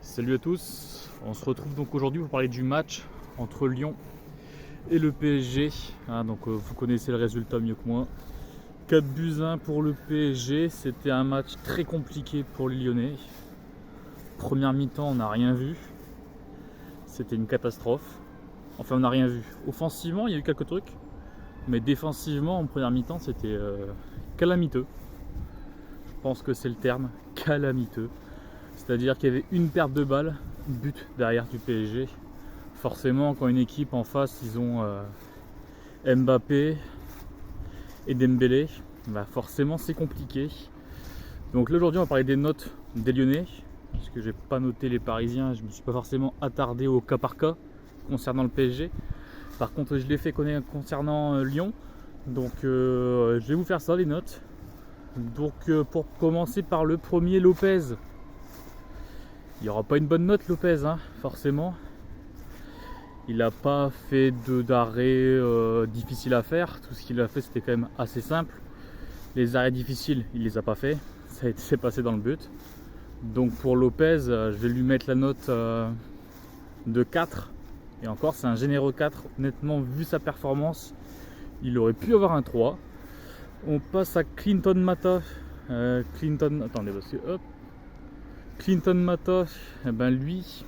Salut à tous, on se retrouve donc aujourd'hui pour parler du match entre Lyon et le PSG. Vous connaissez le résultat mieux que moi. 4-1 pour le PSG, c'était un match très compliqué pour les Lyonnais. Première mi-temps, on n'a rien vu. C'était une catastrophe. Enfin, on n'a rien vu. Offensivement, il y a eu quelques trucs. Mais défensivement, en première mi-temps, c'était calamiteux. Je pense que c'est le terme, calamiteux. C'est-à-dire qu'il y avait une perte de balle, but derrière du PSG. Forcément, quand une équipe en face, ils ont Mbappé et Dembélé, forcément c'est compliqué. Donc là aujourd'hui on va parler des notes des Lyonnais, parce que j'ai pas noté les Parisiens, je me suis pas forcément attardé au cas par cas concernant le PSG. Par contre je l'ai fait concernant Lyon, donc je vais vous faire ça, les notes. Donc pour commencer par le premier, Lopez. Il n'y aura pas une bonne note Lopez, forcément. Il n'a pas fait d'arrêt difficile à faire. Tout ce qu'il a fait, c'était quand même assez simple. Les arrêts difficiles, il ne les a pas fait. Ça a été passé dans le but. Donc pour Lopez, je vais lui mettre la note de 4. Et encore, c'est un généreux 4. Honnêtement, vu sa performance, il aurait pu avoir un 3. On passe à Clinton Mata. Attendez, parce que hop. Clinton Mata, lui,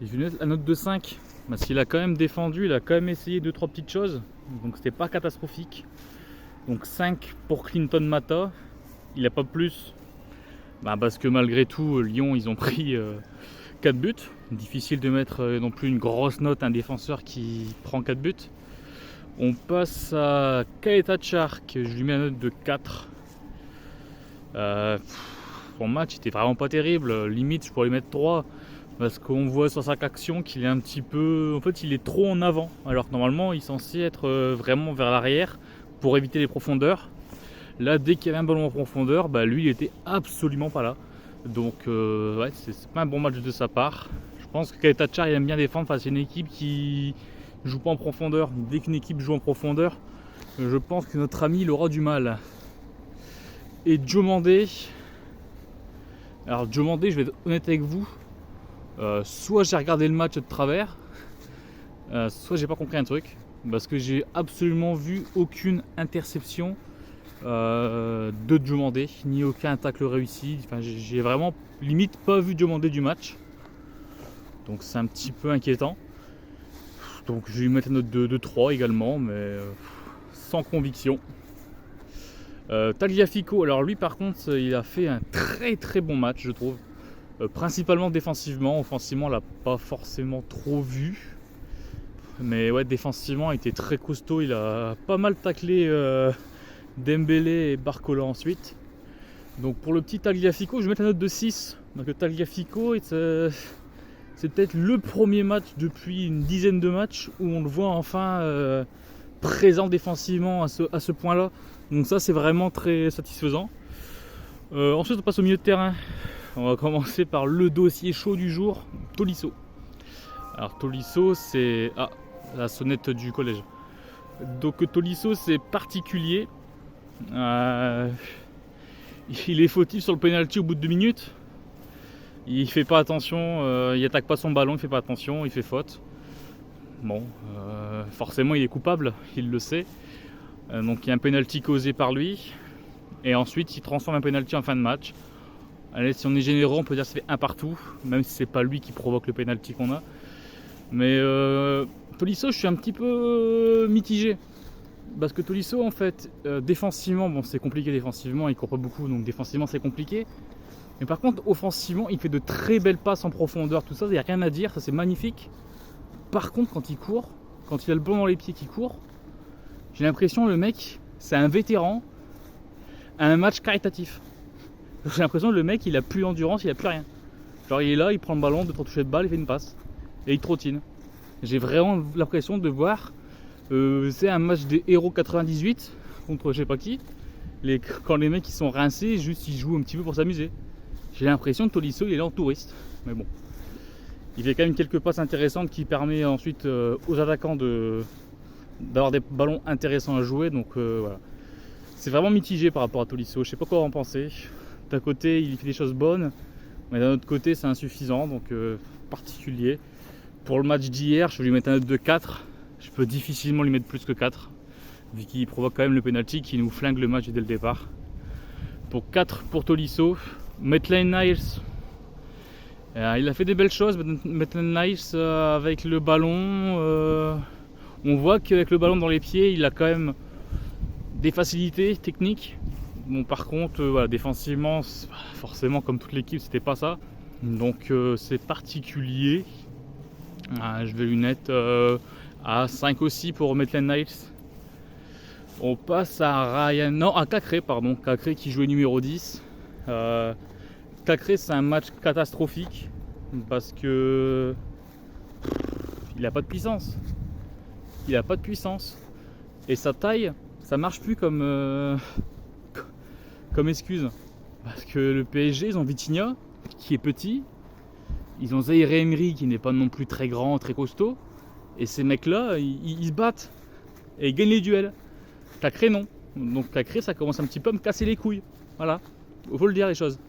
je lui mets la note de 5. Parce qu'il a quand même défendu, il a quand même essayé 2-3 petites choses. Donc c'était pas catastrophique. Donc 5 pour Clinton Mata. Il n'a pas plus. Parce que malgré tout, Lyon, ils ont pris 4 buts. Difficile de mettre non plus une grosse note à un défenseur qui prend 4 buts. On passe à Keita Tchar, que je lui mets la note de 4. Son match était vraiment pas terrible. Limite, je pourrais lui mettre 3. Parce qu'on voit sur sa action qu'il est un petit peu... En fait, il est trop en avant. Alors que normalement, il est censé être vraiment vers l'arrière pour éviter les profondeurs. Là, dès qu'il y avait un ballon en profondeur, lui, il était absolument pas là. Donc, c'est pas un bon match de sa part. Je pense que Keita Tchar, il aime bien défendre face à une équipe qui joue pas en profondeur. Dès qu'une équipe joue en profondeur, je pense que notre ami, il aura du mal. Et Diomandé... Alors, Diomandé, je vais être honnête avec vous. Soit j'ai regardé le match de travers, soit j'ai pas compris un truc, parce que j'ai absolument vu aucune interception de Diomandé, ni aucun tacle réussi. Enfin, j'ai vraiment limite pas vu Diomandé du match, donc c'est un petit peu inquiétant. Donc je vais lui mettre une note de 3 également, mais sans conviction. Tagliafico, alors lui par contre il a fait un très très bon match, je trouve. Principalement défensivement, offensivement on l'a pas forcément trop vu, mais ouais, défensivement il était très costaud, il a pas mal taclé Dembélé et Barcola ensuite. Donc pour le petit Tagliafico, je vais mettre la note de 6. Donc Tagliafico, c'est peut-être le premier match depuis une dizaine de matchs où on le voit enfin présent défensivement à ce point-là. Donc ça c'est vraiment très satisfaisant. Ensuite on passe au milieu de terrain. On va commencer par le dossier chaud du jour, Tolisso. Alors Tolisso, c'est... Ah, la sonnette du collège. Donc Tolisso, c'est particulier. Il est fautif sur le penalty au bout de 2 minutes. Il fait pas attention, il attaque pas son ballon, il fait pas attention, il fait faute. Bon, forcément il est coupable, il le sait. Donc il y a un penalty causé par lui. Et ensuite il transforme un penalty en fin de match. Allez, si on est généreux, on peut dire que ça fait un partout, même si c'est pas lui qui provoque le penalty qu'on a. Mais Tolisso, je suis un petit peu mitigé. Parce que Tolisso, en fait, défensivement, bon, c'est compliqué défensivement, il court pas beaucoup, donc défensivement c'est compliqué. Mais par contre, offensivement, il fait de très belles passes en profondeur, tout ça, il n'y a rien à dire, ça c'est magnifique. Par contre, quand il court, quand il a le ballon dans les pieds qui court, j'ai l'impression que le mec, c'est un vétéran à un match caritatif. J'ai l'impression que le mec il a plus d'endurance, il a plus rien. Genre il est là, il prend le ballon, 2-3 touchés de balle, il fait une passe et il trottine. J'ai vraiment l'impression de voir c'est un match des héros 98 contre je sais pas qui. Quand les mecs ils sont rincés, juste ils jouent un petit peu pour s'amuser. J'ai l'impression que Tolisso il est là en touriste. Mais bon. Il fait quand même quelques passes intéressantes qui permettent ensuite aux attaquants d'avoir des ballons intéressants à jouer. Donc voilà. C'est vraiment mitigé par rapport à Tolisso. Je sais pas quoi en penser. D'un côté il fait des choses bonnes, Mais d'un autre côté, c'est insuffisant, donc particulier. Pour le match d'hier, je vais lui mettre un note de 4. Je peux difficilement lui mettre plus que 4, vu qu'il provoque quand même le penalty qui nous flingue le match dès le départ. Pour 4 pour Tolisso. Maitland-Niles, il a fait des belles choses. Maitland-Niles avec le ballon, on voit qu'avec le ballon dans les pieds, il a quand même des facilités techniques. Bon, par contre, voilà, défensivement, forcément, comme toute l'équipe, c'était pas ça. Donc, c'est particulier. Je vais lui mettre à 5 aussi pour Maitland-Niles. On passe à Ryan, non, à Cacré, pardon. Cacré qui jouait numéro 10. Cacré, c'est un match catastrophique parce que il n'a pas de puissance. Il n'a pas de puissance. Et sa taille, ça marche plus comme excuse. Parce que le PSG, ils ont Vitinha qui est petit. Ils ont Zaïre Emery qui n'est pas non plus très grand, très costaud. Et ces mecs-là, ils se battent. Et ils gagnent les duels. Cacré, non. Donc Cacré, ça commence un petit peu à me casser les couilles. Voilà. Il faut le dire les choses.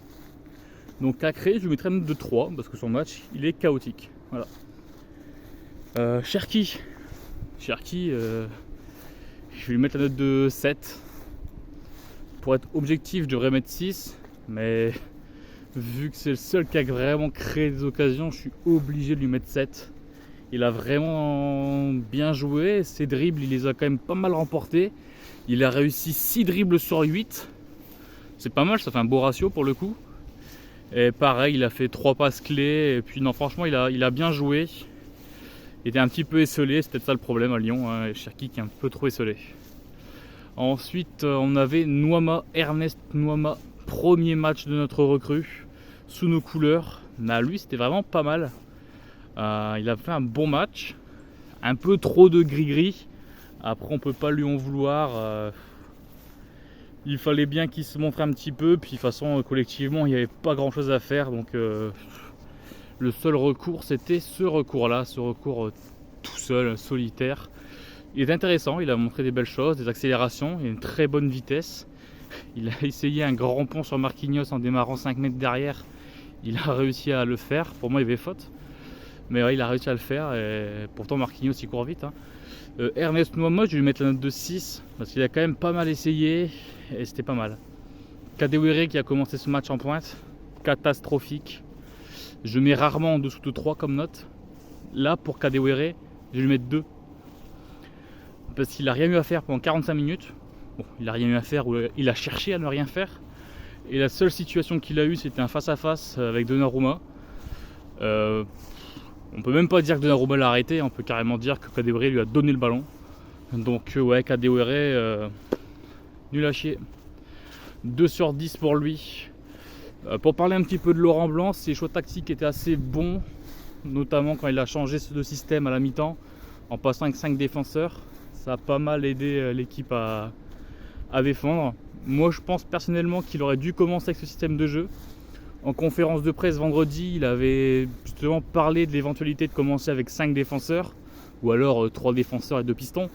Donc Cacré, je lui mettrai une note de 3 parce que son match, il est chaotique. Voilà. Cherki, je vais lui mettre la note de 7. Pour être objectif, je devrais mettre 6. Mais vu que c'est le seul qui a vraiment créé des occasions, je suis obligé de lui mettre 7. Il a vraiment bien joué. Ses dribbles, il les a quand même pas mal remportés. Il a réussi 6 dribbles sur 8. C'est pas mal, ça fait un beau ratio pour le coup. Et pareil, il a fait 3 passes clés. Et puis non, franchement, il a bien joué. Il était un petit peu esselé, c'est peut-être ça le problème à Lyon. Cherki qui est un peu trop esselé. Ensuite, on avait Ernest Nuama, premier match de notre recrue, sous nos couleurs. Lui, c'était vraiment pas mal. Il a fait un bon match. Un peu trop de gris-gris. Après, on peut pas lui en vouloir. Il fallait bien qu'il se montre un petit peu, puis de toute façon collectivement il n'y avait pas grand chose à faire, donc le seul recours c'était ce recours tout seul, solitaire. Il est intéressant, il a montré des belles choses, des accélérations, il a une très bonne vitesse. Il a essayé un grand pont sur Marquinhos en démarrant 5 mètres derrière, il a réussi à le faire, pour moi il y avait faute, mais ouais, il a réussi à le faire, et pourtant Marquinhos il court vite. Ernest Nuama, je vais lui mettre la note de 6 parce qu'il a quand même pas mal essayé et c'était pas mal. Kadewere qui a commencé ce match en pointe, catastrophique. Je mets rarement en dessous de 3 comme note. Là pour Kadewere, je vais lui mettre 2 parce qu'il a rien eu à faire pendant 45 minutes. Bon, il a rien eu à faire, ou il a cherché à ne rien faire. Et la seule situation qu'il a eue, c'était un face-à-face avec Donnarumma. On peut même pas dire que Donnarumma l'a arrêté, on peut carrément dire que Kadewere lui a donné le ballon. Donc ouais, Kadewere, nul à chier. 2 sur 10 pour lui. Pour parler un petit peu de Laurent Blanc, ses choix tactiques étaient assez bons, notamment quand il a changé de système à la mi-temps, en passant avec 5 défenseurs. Ça a pas mal aidé l'équipe à défendre. Moi je pense personnellement qu'il aurait dû commencer avec ce système de jeu. En conférence de presse vendredi, il avait justement parlé de l'éventualité de commencer avec 5 défenseurs, ou alors 3 défenseurs et 2 pistons,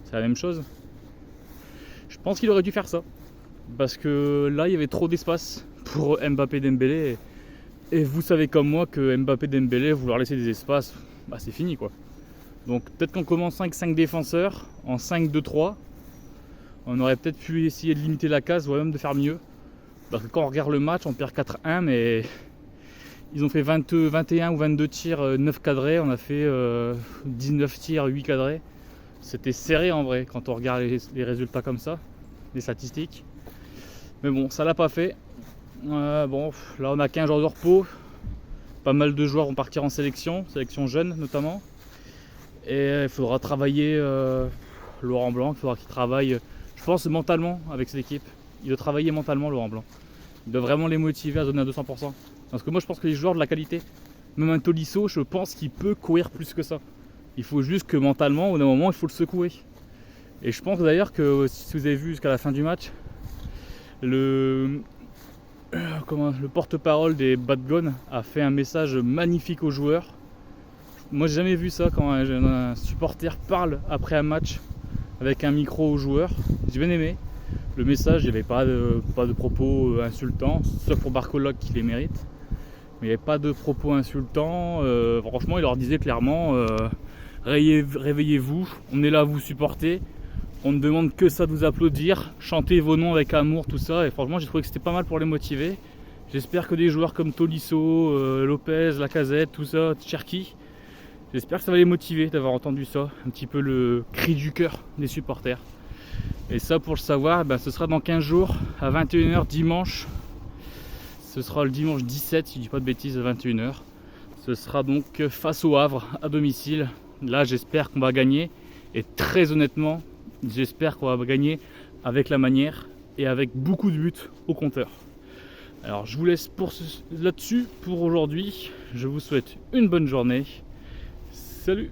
c'est la même chose. Je pense qu'il aurait dû faire ça, parce que là il y avait trop d'espace pour Mbappé Dembélé, et vous savez comme moi que Mbappé Dembélé, vouloir laisser des espaces, c'est fini quoi. Donc peut-être qu'on commence avec 5 défenseurs, en 5-2-3, on aurait peut-être pu essayer de limiter la casse, ou même de faire mieux. Parce que quand on regarde le match, on perd 4-1, mais ils ont fait 21 ou 22 tirs, 9 cadrés. On a fait 19 tirs, 8 cadrés. C'était serré en vrai quand on regarde les résultats comme ça, les statistiques. Mais bon, ça l'a pas fait. Bon, là on a 15 jours de repos. Pas mal de joueurs vont partir en sélection jeune notamment. Et il faudra travailler Laurent Blanc, il faudra qu'il travaille, je pense, mentalement avec cette équipe. Il doit travailler mentalement, Laurent Blanc. Il doit vraiment les motiver à donner à 200%. Parce que moi je pense que les joueurs de la qualité, même un Tolisso, je pense qu'il peut courir plus que ça. Il faut juste que mentalement, au bout d'un moment, il faut le secouer. Et je pense d'ailleurs que si vous avez vu jusqu'à la fin du match, le porte-parole des Bad Guns a fait un message magnifique aux joueurs. Moi j'ai jamais vu ça quand un supporter parle après un match avec un micro aux joueurs. J'ai bien aimé. Le message, il n'y avait pas de propos insultants, sauf pour Barcola qui les mérite. il n'y avait pas de propos insultants. Franchement, il leur disait clairement réveillez-vous, on est là à vous supporter. On ne demande que ça de vous applaudir, chantez vos noms avec amour, tout ça. Et franchement, j'ai trouvé que c'était pas mal pour les motiver. J'espère que des joueurs comme Tolisso, Lopez, Lacazette, tout ça, Cherki, j'espère que ça va les motiver d'avoir entendu ça. Un petit peu le cri du cœur des supporters. Et ça, pour le savoir, ce sera dans 15 jours, à 21 h dimanche. Ce sera le dimanche 17, si je dis pas de bêtises, à 21 h. Ce sera donc face au Havre, à domicile. Là, j'espère qu'on va gagner. Et très honnêtement, j'espère qu'on va gagner avec la manière et avec beaucoup de buts au compteur. Alors je vous laisse là-dessus pour aujourd'hui. Je vous souhaite une bonne journée. Salut!